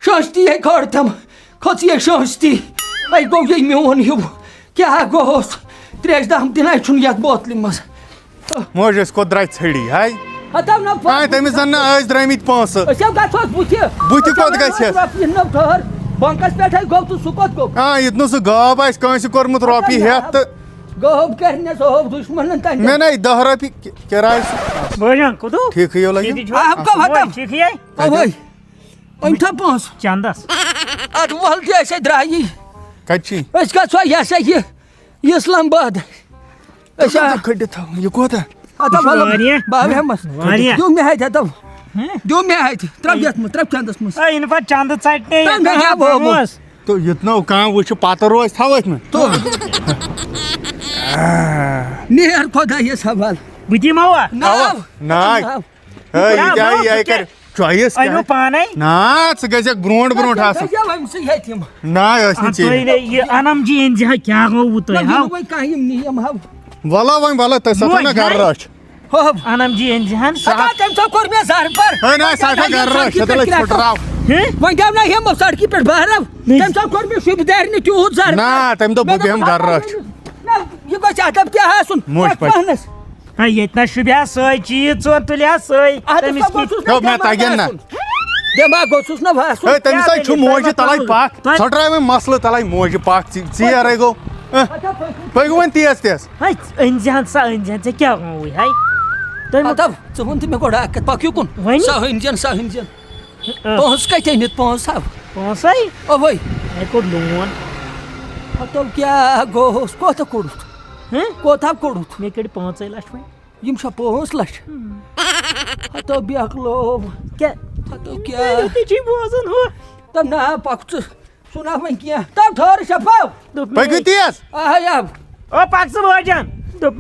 شاشتی ہے کھڑتم کھوچیے شاشتی اے گو یہ میون ہیو کیا گوس تریش دام دن اے چھن یت بوتل مز موج اس کو درای ژھڑی ہاي ہتم نہ ہاي تمس زن آز درامت پونس اسو گژھوس بُتھِ بُتھِ کوت گژھس نہ ٹھہر بنکس پٮ۪ٹھ گو تو سُہ کوت گو ہاں یتن سُہ گاب آسہِ کٲنٛسہِ کوٚرمُت رۄپیہِ ہٮ۪تھ تہٕ گوب کرنس ہوب دشمنن تن مےٚ نے 10 رۄپیہِ کِراے بوجان کوٚدو ٹھیٖکھٕے لگہِ آپ کا ختم ٹھیٖکھٕے اوے انت پونس چندس اد ول تہِ أسۍ درٛایی کتہِ چھی أسۍ گژھو یہِ ہسا یہِ اسلام آباد أسۍ کھٔٹِتھ تھاوُن یہِ کوتاہ بہٕ ہٮ۪مس دیو مےٚ ہتہِ ہتو دیو مےٚ ہتہِ ترٛاو یتھ منٛز ترٛاو چندس منٛز ین پتہٕ چند ژٹنے تہٕ یتنو کانٛہہ وٕچھِ پتہٕ روزِ تھاوتھ مےٚ تو نیر خۄدایس حوال بہٕ دِموا ناو ناے یہِ کر چویس أنِو پانے نا ژٕ گژھکھ برونٛٹھ برونٛٹھ آسُن أمسٕے ہتہِ یِم ناے ٲس نہٕ ژےٚ یہ انم جی أنۍ زِ کیٛاہ گوٚوٕ تۄہہِ ہاو وۄنۍ کانٛہہ یِم نِیَم ہاو ولا وۄنۍ ولا تۄہہِ سۄ نا گرٕ رچھ ہوب انم جی أنۍ زِ ہن تٔمۍ سۄ کوٚر مےٚ زربر ہے نا ساٹھا گرٕ رچھ ژٕ لٔگۍ پھٕٹراو وۄنۍ دیو نہ ہٮ۪مو سڑکہِ پٮ۪ٹھ بہرو تٔمۍ سۄ کوٚر مےٚ شُبہِ دارِ تیوٗت زر نا تمہِ دۄہ بہٕ بیٚہمہٕ گرٕ رچھ یہِ گژھِ ادب کیٛاہ آسُن موج پٲٹھۍ. پانس ییٚتہِ نہ شُبہِ سٲے چیٖز ژور تُلہِ سٲے مےٚ تگن نا دٮ۪ماغ گوٚژھُس نہ باسُن ہے تٔمِس ہاے چھُ موجہِ تلے پکھ ژھٹراے وۄنۍ مسلہٕ تلے موجہِ پکھ ژیرے گوٚو تُہۍ گوٚو وۄنۍ تیز تیز أنۍ زِ ہن سا أنۍ زِ ہن ژےٚ کیٛاہ گوٚوُے ہاے ادب ژٕ وَن تہٕ مےٚ گۄڈٕ اکھ کتھ پکھ یُکُن سۄ ہٕنزٮ۪ن سۄ ہٕنزٮ۪ن پونٛسہٕ کتہِ أنِتھ پونٛسہٕ ہاو پونٛسے اوے مےٚ کوٚڑ لون ہتو کیٛاہ گوٚوُس کوتاہ کوٚڑُتھ کوتاہ کوٚڑُتھ مےٚ کٔڑۍ 5 لچھ وۄنۍ یِم چھا 5 لچھ ہتو بیاکھ لوب کیٛاہ ہتو کیٛاہ تہِ چھُے بوزان ہُہ تم نہ پکھ ژٕ سُنا وۄنۍ کینٛہہ تم ٹھہر شفاف پٔکِو تیز آے آب او پک ژٕ بٲجان دوٚپ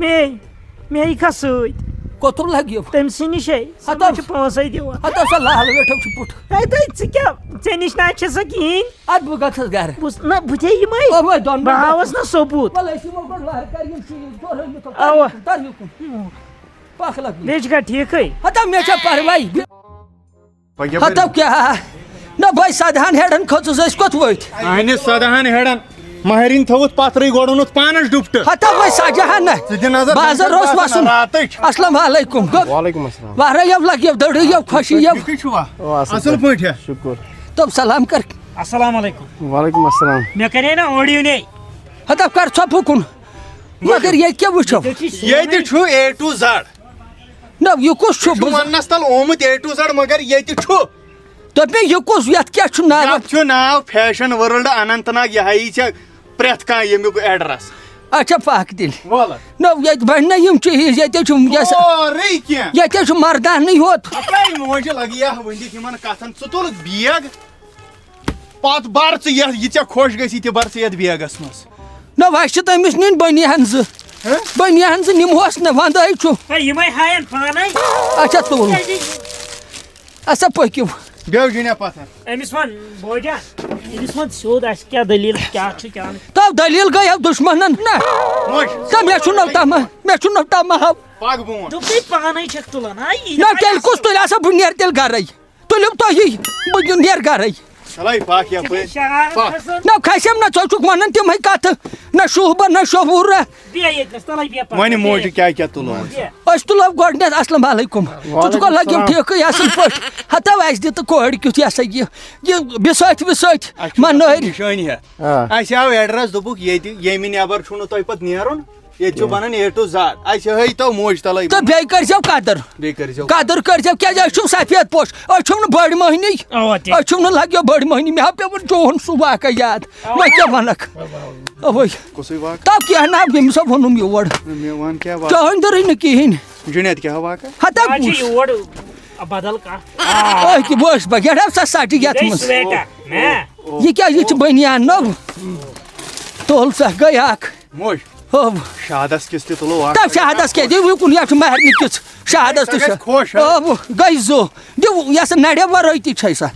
مے یہِ کھس سۭتۍ کوٚتُر لگیو تٔمۍ سٕے نِشے سۄ ہتو چھِ 5 دِوان ہتو سۄ لال ویٹھو چھُ پُٹھ ہے تُہۍ ژٕ کیٛاہ ژےٚ نِش نہ چھِ سۄ کِہیٖنۍ ادٕ بہٕ گژھس گرٕ نہ بہٕ تے یِمے اوے دۄن بہٕ ہاوس نہ ثوبوٗت وَلہٕ أسۍ یِمو گۄڈٕ وارٕ کارِ یِم چیٖز اَوا. تر یُکُن پکھ لگ بیٚیہِ چھُکھا ٹھیٖکھٕے ہتو مےٚ چھا پرواے ہتو کیٛاہ نہ بہٕ سدہان ہیڈن کھٔژٕس أسۍ کوٚت وٲتۍ اہنہِ سدہان ہیڈن مہرِنۍ تھوٚوُتھ پتھرٕے گۄڈٕ اوٚنُتھ پانس ڈُپٹہٕ ہتو وۄنۍ سجہان نہ بازر اوس وسُن السلام علیکم وعلیکم السلام واریاہ لگیو دٔڑیو خوشیو اصل پٲٹھۍ شکر دوٚپ سلام کر السلام علیکم وعلیکم السلام مےٚ کَرے نا اورٕ یُنے ہتو کر ژھۄپہٕ کُن مگر ییٚتہِ کیٛاہ وٕچھو ییٚتہِ چھُ A to Z نہ یہِ کُس چھُ وننس تل آمُت A to Z مگر ییٚتہِ چھُ دوٚپ مےٚ یہِ کُس یتھ کیٛاہ چھُ ناو یتھ چھُ ناو فیشن ورلڈ اننت ناگ یہِ ہایی ژےٚ پرٛٮ۪تھ کانٛہہ ییٚمیُک ایڈرس اچھا پاک دِل وَلہٕ نہ ییٚتہِ بنہِ نہ یِم چیٖز ییٚتہِ چھُ سورُے کینٛہہ ییٚتہِ چھُ مردانٕے یوت موجہِ لگہِ یا ؤنِتھ یِمن کتھن ژٕ تُل بیگ پتہٕ بر ژٕ یہِ ژےٚ خۄش گژھی تہِ بر ژٕ یتھ بیگس منٛز نہ وۄنۍ چھِ تٔمِس نِنۍ بٔنیان زٕ نِمہوس نہ ونٛدے چھُ یِمے ہاین پانے اچھا تُل اچھا پٔکِو بیٚیہِ جُنیا پتھر أمِس وَن بوجان أمِس وَن سیوٚد اَسہِ کیٛاہ دٔلیٖل کیٛاہ چھُ کیٛاہ نہٕ تو دٔلیٖل گٔیو دُشمنن نہ مےٚ چھُ نہٕ تمہٕ پک بونٛٹھ دوٚپُے پانے چھکھ تُلان نہ تیٚلہِ کُس تُلہِ آسا بہٕ نیرٕ تیٚلہِ گرے تُلِو تُہی بہٕ نیرٕ گرے چلے پک یپٲرۍ نہ کھسیم نہ ژٕ چھُکھ ونان تِمے کتھٕ نہ شوٗبہ نہ شوٗبوٗر وۄنۍ موجہِ کیٛاہ کیٛاہ تُلون أسۍ تُلو گۄڈٕنیتھ السلام علیکم ژٕ چھُکھا لٔگِو ٹھیٖکٕے اصٕل پٲٹھۍ ہتو اَسہِ دِ تہٕ کورِ کیُتھ یہِ ہسا یہِ بِسٲتھۍ منٲرۍ نِشٲنی ہٮ۪تھ اَسہِ آو ایڈرس دوٚپُکھ ییٚتہِ ییٚمہِ نٮ۪بر چھُنہٕ تۄہہِ پتہٕ نیرُن ییٚتہِ چھُ بنان A to Z اَسہِ ہٲیتو موج تلے تہٕ بیٚیہِ کٔرزیو قدر بیٚیہِ کٔرزیو قدر کٔرزیو کیازِ أسۍ چھِو سفید پوش أسۍ چھِو نہٕ بٔڑۍ مٔہنی أسۍ چھِو نہٕ لگیو بٔڑۍ مٔہنی مےٚ ہا پیوٚمُت چون سُہ واقع یاد وۄنۍ کیٛاہ ونکھ اوے کُسُے واقع تو کیٛاہ نہ ییٚمِس ووٚنُم یور مےٚ وَن کیٛاہ چٲنٛدرٕے نہٕ کِہیٖنۍ جُنید کیٛاہ واقع ہتا یور بدل کانٛہہ أکہِ بہٕ بہٕ گیڑو سا سٹہِ یتھ منٛز یہِ کیٛاہ یہِ چھِ بٔنیان نٔو تُل سا گٔے اکھ موج شادس کِس تہِ تُلو اکھ تب شہادس کیٛاہ دِو یُکُن یتھ چھُ مہرنہِ کِژھ شہادس تہِ چھِ گٔے زٕ دِو یۄس نرٮ۪و ورٲے تہِ چھے سا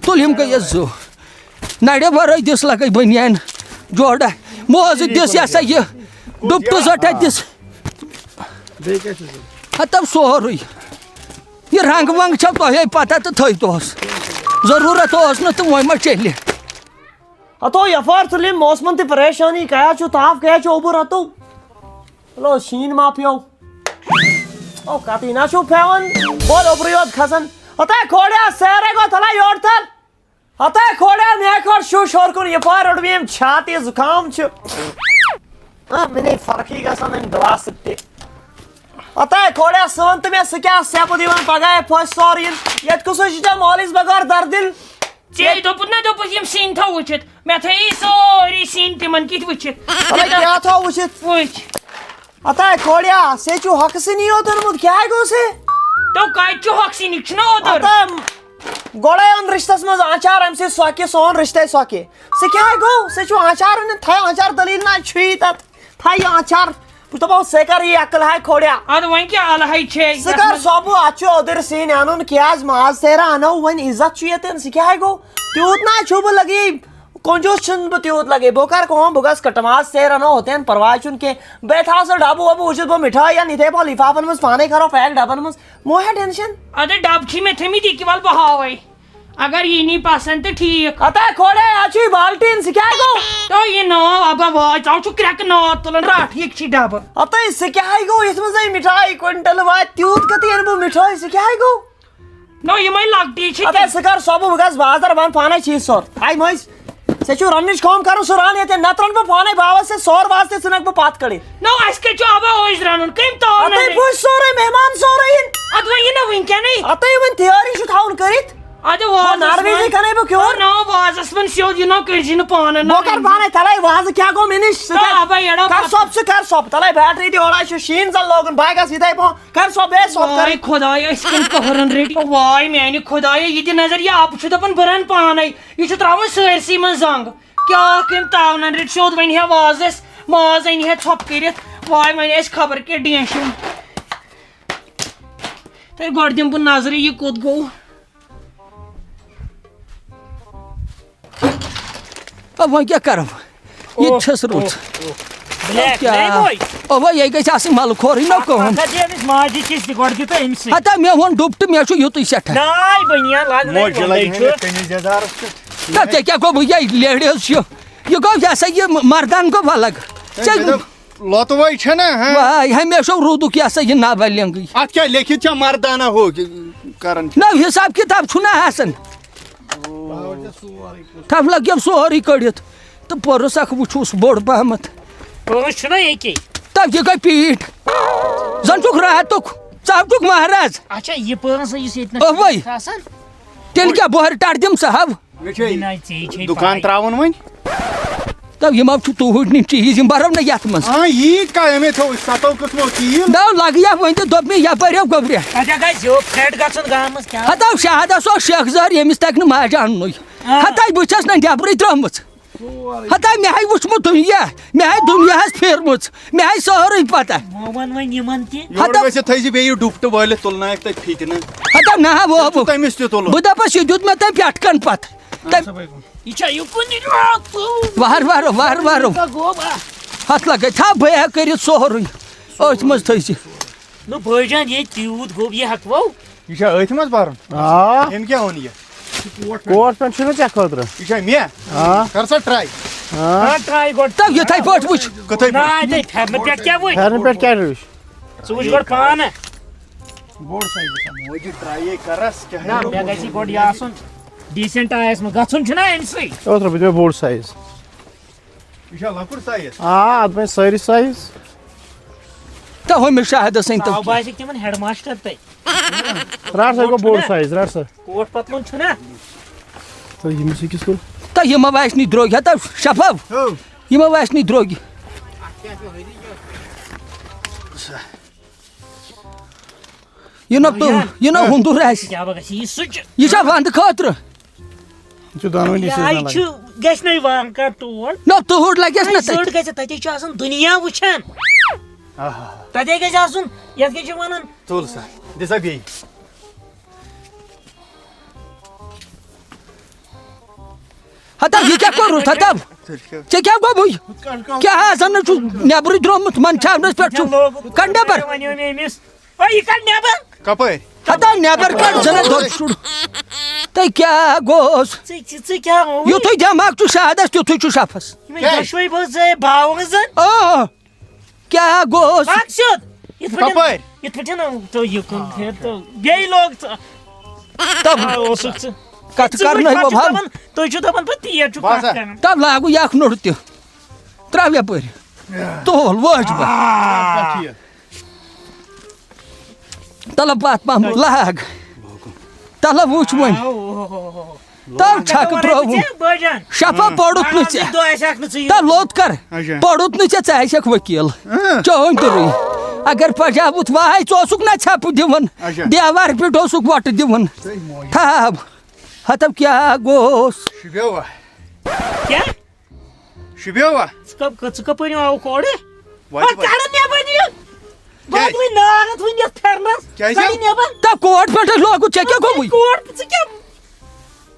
تُل یِم گٔیس زٕ نرٮ۪و ورٲے دِس لگے بٔنیان جوڑا موزٕ دِس یہِ ہسا یہِ ڈُپٹہٕ زٹھا دِس ہتو سورُے یہِ رنٛگ ونٛگ چھو تۄہے پتہ تہٕ تھٲیتوس ضروٗرت اوس نہٕ تہٕ وۄنۍ ما چلہِ ہتو یپار تُلِن موسمن تہِ پریشانی کیا چھُ تاپھ کیا چھُ اوبُر ہتو چلو شیٖن ما پیو او کتی نہ چھُ پیوان بول اوبرٕے یوت کھسان ہتے کھوڑیا سیرے گو تھلا یور تھل ہتے کھوڑیا مےٚ کھوڑ شُش ہور کُن یپار روٚٹ مےٚ یِم چھاتہِ زُکام چھُ مےٚ نَے فرقٕے گژھان اَمہِ دوا سۭتۍ تہِ ہتے کھوڑیا ژٕ وَن تہٕ مےٚ ژٕ کیٛاہ سٮ۪پہٕ دِوان پگاہ پھٔسۍ سورُے ییٚتہِ کُسُے چھُ ژےٚ مٲلِس بغٲر دردِل ژےٚ دوٚپُتھ نہ دوٚپُتھ یِم سِنۍ تھاو وٕچھِتھ مےٚ تھٲیی سورُے سِنۍ تِمن کِتھ وٕچھِتھ کیٛاہ تھاو وٕچھِتھ وٕچھ ہتے کھوڑیا سے چھُ ہۄکھٕ سِنی یوت اوٚنمُت کیٛاہ گوٚو سے تو کتہِ چھُ ہۄکھ سِنِکۍ چھُنہ اوتر گۄڈے اوٚن رِشتس منٛز آنچار اَمہِ سۭتۍ سۄکہِ سون رِشتے سۄکہِ سُہ کیٛاہ گوٚو سُہ چھُ آنچار أنِتھ تھایہِ آنچار دٔلیٖل نہ چھُیی تتھ تھایہِ آنچار بہٕ دپو ژےٚ کر یہِ عقل ہاے کھوڑیا ادٕ وۄنۍ کیٛاہ الہے چھے ژٕ کر سۄبہٕ اتھ چھُ اوٚدٕرۍ سِنۍ انُن کیٛازِ ماز سیرا انو وۄنۍ عزت چھُ ییٚتٮ۪ن سُہ کیٛاہ گوٚو تیوٗت نہ چھُ بہٕ لگی کنجوٗس چھُنہٕ بہٕ تیوٗت لگے بہٕ کر کٲم بہٕ گژھٕ کٹہٕ ماز سیر انو ہوتٮ۪ن پرواے چھُنہٕ کینٛہہ بیٚیہِ تھاو سُہ ڈبہٕ وبہٕ وٕچھِتھ بہٕ مِٹھٲے یا یِتھے پٲٹھۍ لِفافن منٛز پانے کرو پیک ڈبن منٛز مو ہے ٹینشن ادٕ ڈبہٕ چھِ مےٚ تھٲمٕتۍ یِکہِ وَل بہٕ ہاوے اگر یی نی پسنٛد تہٕ ٹھیٖک ہتے کھوڑے یہِ چھُے بالٹیٖن سُہ کیٛاہ گوٚو تو یہِ ناو ابا واے ژٕ چھُ کرٛٮ۪کہٕ ناد تُلان رٹھ یِکہِ چھِ ڈبہٕ ہتے سُہ کیٛاہ گوٚو یتھ منٛز مِٹھٲے کوینٹل واتہِ تیوٗت کتہِ اَنہٕ بہٕ مِٹھٲے سُہ کیٛاہ گوٚو نو یِمے لۄکٹی چھِ ہتے ژٕ کر سۄبہٕ بہٕ گژھٕ بازر بہٕ انہٕ پانے چیٖز سور ہاے مٔنٛزۍ ژےٚ چھُ رننٕچ کٲم کرُن سُہ رن ییٚتٮ۪ن نتہٕ رن بہٕ پانے باوس سۭتۍ سور واز تہِ ژھٕنکھ بہٕ پتھ کٔڑِتھ نو اَسہِ کَتہِ چھُ ابا ٲسۍ رنُن کٔمۍ تاو ہتے پوٚز سورُے مہمان سورُے یِن ادٕ وۄنۍ یہِ نہ وٕنکیٚنٕے ہتے وۄنۍ تیٲری چھُ تھاوُن کٔرِتھ ادٕ وازس نارویزی کَرے بہٕ کیور نو وازس منٛز سیوٚد یہِ نو کٔرزِ نہٕ پانہٕ بہٕ کر پانے تلے وازٕ کیٛاہ گوٚو مےٚ نِش ابا ایڑا کر سۄب ژٕ کر سۄب تلے بیٹری تہِ اورے چھُ شیٖن زن لوگُن بہٕ گژھٕ یِتھے پٲٹھۍ کر سۄب بیٚیہِ سۄب کر واے خۄدایا أسۍ کٔمۍ کٔہرن رٔٹۍ واے میانہِ خۄدایا یہِ دِ نظر یہِ اَبہٕ چھُ دپان بہٕ رنہٕ پانے یہِ چھُ تراوان سٲرسٕے منٛز زنٛگ کیٛاہ کٔمۍ تاونن رٔٹۍ سیوٚد وۄنۍ ہے وازس ماز أنۍ ہے ژھۄپہٕ کٔرِتھ واے وۄنۍ آسہِ خبر کیٛاہ ڈینشن تیٚلہِ گۄڈٕ دِمہٕ بہٕ نظرِ یہِ کوٚت گوٚو وۄنۍ کیٛاہ کرو یہِ تہِ چھَس رُت اوا یہِ گژھِ آسٕنۍ مَلہٕ کھورٕے نہ کٲم ماجہِ کِژھ تہِ گۄڈٕ دِتو أمسٕے ہتا مےٚ ووٚن ڈُپٹہٕ مےٚ چھُ یُتُے سٮ۪ٹھاہ ناے بٔنیان نہ ژےٚ کیٛاہ گوٚو یہِ لیڈیٖز چھُ یہِ گوٚو یہِ ہسا یہِ مردان گوٚو الگ لۄتوے چھنا واے ہمیشہ روٗدُکھ یہِ ہسا یہِ نابلنٛگٕے اتھ کیٛاہ لیکھِتھ چھا مردانہ ہُہ کران نہ حِساب کِتاب چھُنہ آسان تَتھ لگیو سورُے کٔڑِتھ تہٕ پٔرٕس اکھ وٕچھُس بوٚڑ پہمتھ پٲنٛژھ چھُنہ ییٚکے تَتھ یہِ گٔے پیٖٹھ زن چھُکھ راتُک ژٕ ہاوٹُکھ مہراز اچھا یہِ پٲنٛژھ یُس ییٚتہِ اوے آسان تیٚلہِ کیٛاہ بۄہرِ ٹر دِم ژٕ ہاو دُکان تراوُن وۄنۍ دپ یِم ہاو چھُ توٗرۍ چیٖز یِم بَرو نہ یتھ منٛز یی کامے تھوٚو ستو قٕسمو تیٖل نو لگیا وۄنۍ تہٕ دوٚپ مےٚ یپٲرۍ ہو گوٚبریا ہتا شہادس اوس شیخ زٲر ییٚمِس تگہِ نہٕ ماجہِ اَننُے ہتا بہٕ چھس نہ نٮ۪برٕے درٛٲمٕژ ہتا مےٚ ہاے وٕچھمُت دُنیا مےٚ ہاے دُنیاہس پھیرمٕژ مےٚ ہاے سٲرٕے پتہ تھٲیزِ بیٚیہِ ڈُپٹہٕ وٲلِتھ تُلنٲیِکھ تَتہِ فِتنہٕ ہتا نہ بہٕ تٔمِس تہِ تُلُن بہٕ دپس یہِ دیُت مےٚ تٔمۍ پٮ۪ٹھٕ کَن پتہٕ وار وارو وار وارو ہتھ لگے تھاو بہٕ ہٮ۪کہٕ کٔرِتھ سورُے أتھۍ منٛز تھٲیزِ بٲجان ییٚتہِ تیوٗت گوٚب یہِ ہٮ۪کوو یہِ چھا أتھۍ منٛز بَرُن أمۍ کیٛاہ اوٚن یہِ کوٹ پینٹ چھُنہ ژےٚ خٲطرٕ یہِ چھا مےٚ کر سا ٹراے ٹراے گۄڈٕ تَو یِتھٕے پٲٹھۍ وٕچھ کِتھٕے پھٮ۪رنہٕ پٮ۪ٹھ کیٛاہ وٕچھ پھیرنہٕ پٮ۪ٹھ کیٛاہ وٕچھ ژٕ وٕچھ گۄڈٕ پانہٕ موجہِ ٹرایے کرس نہ مےٚ گژھِ گۄڈٕ یہِ آسُن ڈیٖسنٹ آیس منٛز گژھُن چھُنہ أمسٕے اوترٕ بہٕ دِمے بوٚڑ سایز یہِ چھا لۄکُٹ سایز اَتھ بنہِ سٲری سایز تہٕ ہُمِس شاہدس أنۍ تاو تو باسہِ تِمن ہیڈ ماسٹر تہِ رٹ سا گوٚو بوٚڑ سایز رٹ سا کوٹ پتلون چھُنہ تہٕ ییٚمِس أکِس کوٚر تہٕ یہِ ما واسہِ نہٕ درٛوٚگۍ ہتا شفاف یہِ ما واسہِ نہٕ درٛوٚگۍ یہِ نہ ہُنٛدُر آسہِ کیٛاہ گژھِ یہِ سُچ یہِ چھا ونٛدٕ خٲطرٕ یہِ چھُ دۄنوٕنی یہِ چھُ گژھِ نہٕ وان کر تور نہ تۭر لگٮ۪س نہ زٔٹ گژھِ تتے چھُ آسان دُنیا وٕچھان تتے گژھِ آسُن یتھ کیٛاہ چھِ ونان تُل سا دِ سا بیٚیہِ ہتا یہِ کیٛاہ کوٚرُتھ ہتا ژےٚ کیٛاہ گوٚوُے کیٛاہ زن چھُ نٮ۪برٕے درٛامُت منٛدچھاونس پٮ۪ٹھ چھُ کڑ نٮ۪بر ونیو مےٚ أمِس یہِ کڑ نٮ۪بر کپٲرۍ ہتا نٮ۪بر کڑ زن دۄد شُر تۄہہِ کیٛاہ گوس ژٕ کیٛاہ یُتھُے دٮ۪ماغ چھُ شادس تیُتھُے چھُ شفس دۄشوے بٲژ باوزن کیٛاہ گوس مقصد یِتھ کپٲرۍ پٲٹھۍ تو یُکُن پھِر تو بیٚیہِ لوگ اوسُکھ ژٕ کتھ کرنٲیو بھب تُہۍ چھِو دپان پتہٕ تیٖر چھُ کتھ کران تب لاگو یہِ اکھ نوٚر تہِ ترٛاو یپٲرۍ تول وٲج بہٕ تلہٕ پتھ پہم لاگ تلہٕ وٕچھ وۄنۍ تل چھکہٕ ترٛووُن بٲجان شفا پوٚرُتھ نہٕ ژےٚ دۄہ آسہِ ہکھ نہٕ ژٕ تل لوٚت کر پوٚرُتھ نہٕ ژےٚ ژٕ آسٮ۪کھ ؤکیٖل چٲنۍ تُرٕے اگر پجابُت واے ژٕ اوسُکھ نا ژھٮ۪پہٕ دِوان دیوار پٮ۪ٹھ اوسُکھ وۄٹہٕ دِوان تھاو ہتو کیٛاہ گوس شُبیوا کیٛاہ شُبیوا ژٕ کپٲرۍ آوُکھ اورٕ وَتہِ کڑن نٮ۪بر یہِ بہٕ وۄنۍ نارت وۄنۍ یتھ پھیرنس کیٛازِ؟ کڑ نٮ۪بر تا کوٹ پٮ۪ٹھٕے لوگُت ژےٚ کیٛاہ گوٚمُے کوٹ ژٕ کیٛاہ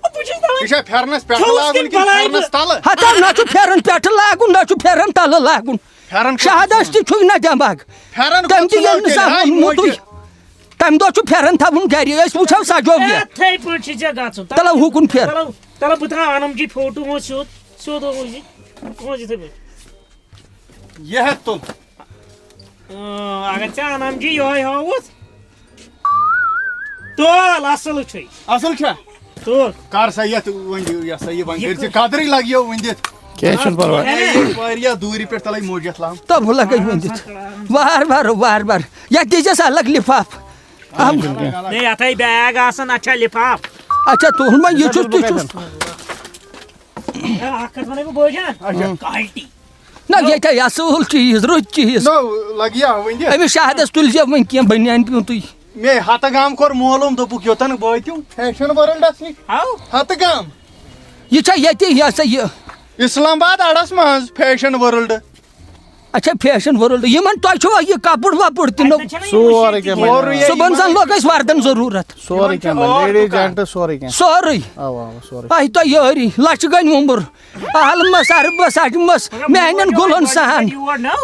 بہٕ چھُس یہِ دپان چھا پھیرنس پٮ۪ٹھ چھوٚلُس لاگُن کِنہٕ کِنہٕ بلاے پھیرنس تلہٕ ہتو نہ چھُ پھیرن پٮ۪ٹھٕ لاگُن نہ چھُ پھیرن تلہٕ لاگُن پھیرن شہادس تہِ چھُے نہ دٮ۪ماغ پھیرن تٔمۍ تہِ ییٚلہِ نہٕ زانٛہہ ووٚنمُتُے تمہِ دۄہ چھُ پھیرن تھاوُن گرِ أسۍ وٕچھو سجو یہِ یِتھے پٲٹھۍ چھِ ژےٚ گژھُن تلو ہُکُن پھیر تلو بہٕ ترٛاو انم جی فوٹو ہو سیوٚد سیوٚد ہُہ یِتھے پٲٹھۍ یہِ ہٮ۪تھ تُل اگر ژےٚ انم جی یہوے ہاوُتھ تُل اصٕل چھُے اصل چھا تُل کر سا یتھ وۄنۍ یہِ ہسا یہِ وۄنۍ کٔرۍ ژٕ قدرٕے لگیو وۄنۍ دِتھ کینٛہہ چھُنہٕ پرواے واریاہ دوٗرِ پٮ۪ٹھ تلے موجت لام تب لگے ؤنِتھ وار بار یتھ دیٖزٮ۪س الگ لِفاف ہے یتھے بیگ آسان اچھا لفاف اچھا تُہُنٛد وۄنۍ یہِ چھُس تہِ چھُس اکھ کتھ ونَے بہٕ بٲجان کالٹی نہ ییٚتہِ اصٕل چیٖز رٕتۍ چیٖز لگیا وۄنۍ دِ أمِس شہادس تُلزیو وۄنۍ کینٛہہ بنیان پیوٚن تُہۍ مے ہتہٕ گام کوٚر معلوٗم دوٚپُکھ یوٚتن وٲتِو فیشن ورلڈس نِش ہاو ہتہٕ گام یہِ چھا ییٚتہِ یہِ ہسا یہِ اسلام آباد اڈس منٛز فیشن ورلڈ اچھا فیشن ورلڈ یِمن تۄہہِ چھُوا یہِ کپُر وپُر تہِ نوٚو سورُے کینٛہہ صُبحن زن لوگ اَسہِ وردن ضروٗرت سورُے کینٛہہ لیڈیٖز جینٹٕس سورُے کینٛہہ سورُے اوا اوا سورُے آے تۄہہِ یٲری لچھِ گنہِ وُمبُر عالمس اربس اجمس میانٮ۪ن گُلن سان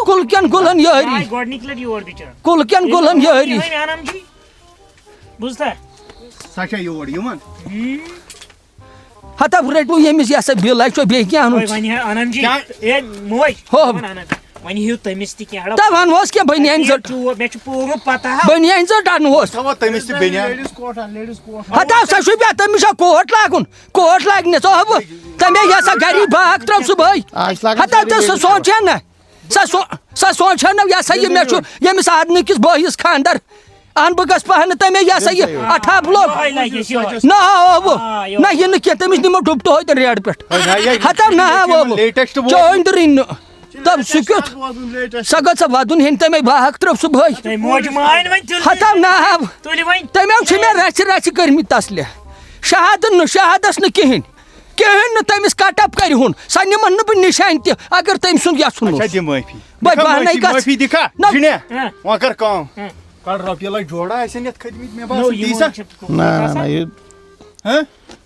کُلکٮ۪ن گُلن یٲری گۄڈنِکۍ لٹہِ یور بِچار کُلکٮ۪ن گُلن یٲری انم جی بوٗزتھا سۄ چھا یور یِوان ہتا رٔٹوٕ ییٚمِس یہِ ہسا بِل آسہِ بیٚیہِ کینٛہہ اَنُن وۄنۍ انم جی اے موج ہو وۄنۍ ہیٚیِو تٔمِس تہِ کینٛہہ تہ ونہوس کینٛہہ بنیان زٹ مےٚ چھُ پوٗرٕ پتہ بنیان زٹ انہوس تھاوو تٔمِس تہِ بنیان لیڈیٖز کوٹا لیڈیٖز کوٹ ہتا سا چھُ مےٚ تٔمِس چھا کوٹ لاگُن کوٹ لاگنس بہٕ تمے یہِ ہسا گری باغ ترٛاو صُبحٲے آز لاگان ہتا تہٕ سُہ سونٛچ نہ سۄ سونٛچ نہ یہِ ہسا یہِ مےٚ چھُ ییٚمِس آدمی کِس بٲیِس خانٛدر ان بہٕ گژھٕ پہن تمے یہِ ہسا یہِ اٹھاپ لوگ نہ نہ یہِ نہٕ کینٛہہ تٔمِس نِمو ڈُپٹہٕ ہوتہِ ریڈ پٮ۪ٹھ ہتا نہ لیٹسٹ چٲنۍ تہٕ رٔنۍ نہٕ دپ سُہ کیُتھ سۄ گٔژھ ودُن ہیٚنۍ تمے باغ ترٛٲو صُبحٲے موج ماین وۄنۍ ہتا ناو تُلہِ وۄنۍ تَمیو چھِ مےٚ رَژھِ رَژھِ کٔرمٕتۍ تسلہِ شہادس نہٕ کِہینۍ نہٕ تٔمِس کٹ اپ کرِ ہُن سۄ نِمن نہٕ بہٕ نِشانہِ تہِ اگر تٔمۍ سُنٛد یژھُن اوس دِ معٲفی بہٕ پانے گژھٕ معٲفی دِکھا نہ جِنیا وۄنۍ کر کٲم کڑ رۄپیہِ لچھ جوڑا آسن یتھ کھٔتمٕتۍ مےٚ باسان تی سا نہ یہِ ہاں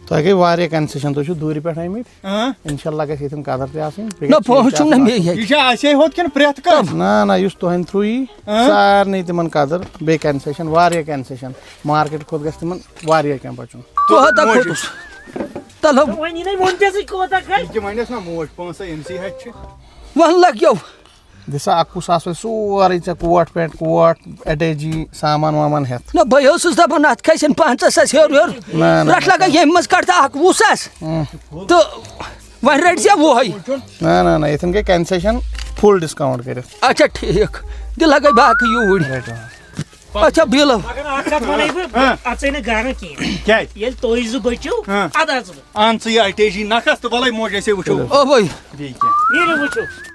تۄہہِ گٔے واریاہ کنسیشن تُہۍ چھِو دوٗرِ پٮ۪ٹھ آمٕتۍ انشاءاللہ گژھِ ییٚتٮ۪ن قدر تہِ آسٕنۍ نہ پونٛسہٕ چھُم نہ مے یہِ چھا اَسے ہوت کِنہٕ پرٛٮ۪تھ کانٛہہ نہ یُس تُہنٛدِ تھروٗ یی سارنٕے تِمن قدر بیٚیہِ کنسیشن واریاہ کنسیشن مارکیٹ کھۄتہٕ گژھِ تِمن واریاہ کینٛہہ بچُن کوتاہ کھوٚتُس تلو وۄنۍ یی نَے ووٚن تہِ ژٕ کوتاہ کھَسہِ یہِ وَنٮ۪س نہ موج پانٛژھ أمسٕے ہتہِ چھِ وۄنۍ لگیو دِسا 21,000 وۄنۍ سورُے ژےٚ کوٹ پٮ۪نٛٹ کوٹ اٹیچی سامان وامان ہٮ۪تھ نہ بہٕ اوسُس دپان اتھ کھسن 5,000 ہیوٚر رٹھ لگا ییٚمہِ منٛز کڑ تہٕ 21,000 تہٕ وۄنۍ رٔٹۍ زِ وُہے نہ ییٚتٮ۪ن گٔے کنسیشن فُل ڈسکاونٹ کٔرِتھ اچھا ٹھیٖک دِ لگے باقٕے یوٗرۍ اچھا بِل مگر اکھ کتھ ونے بہٕ اژے نہٕ گرٕ کینٛہہ کیٛازِ ییٚلہِ تُہۍ زٕ بٔچِو اَدٕ اژٕ بہٕ اَن ژٕ یہِ اٹیچی نکھس تہٕ وَلے موج أسے وٕچھو او بھائی بیٚیہِ کیٛاہ نیٖرِو وٕچھِو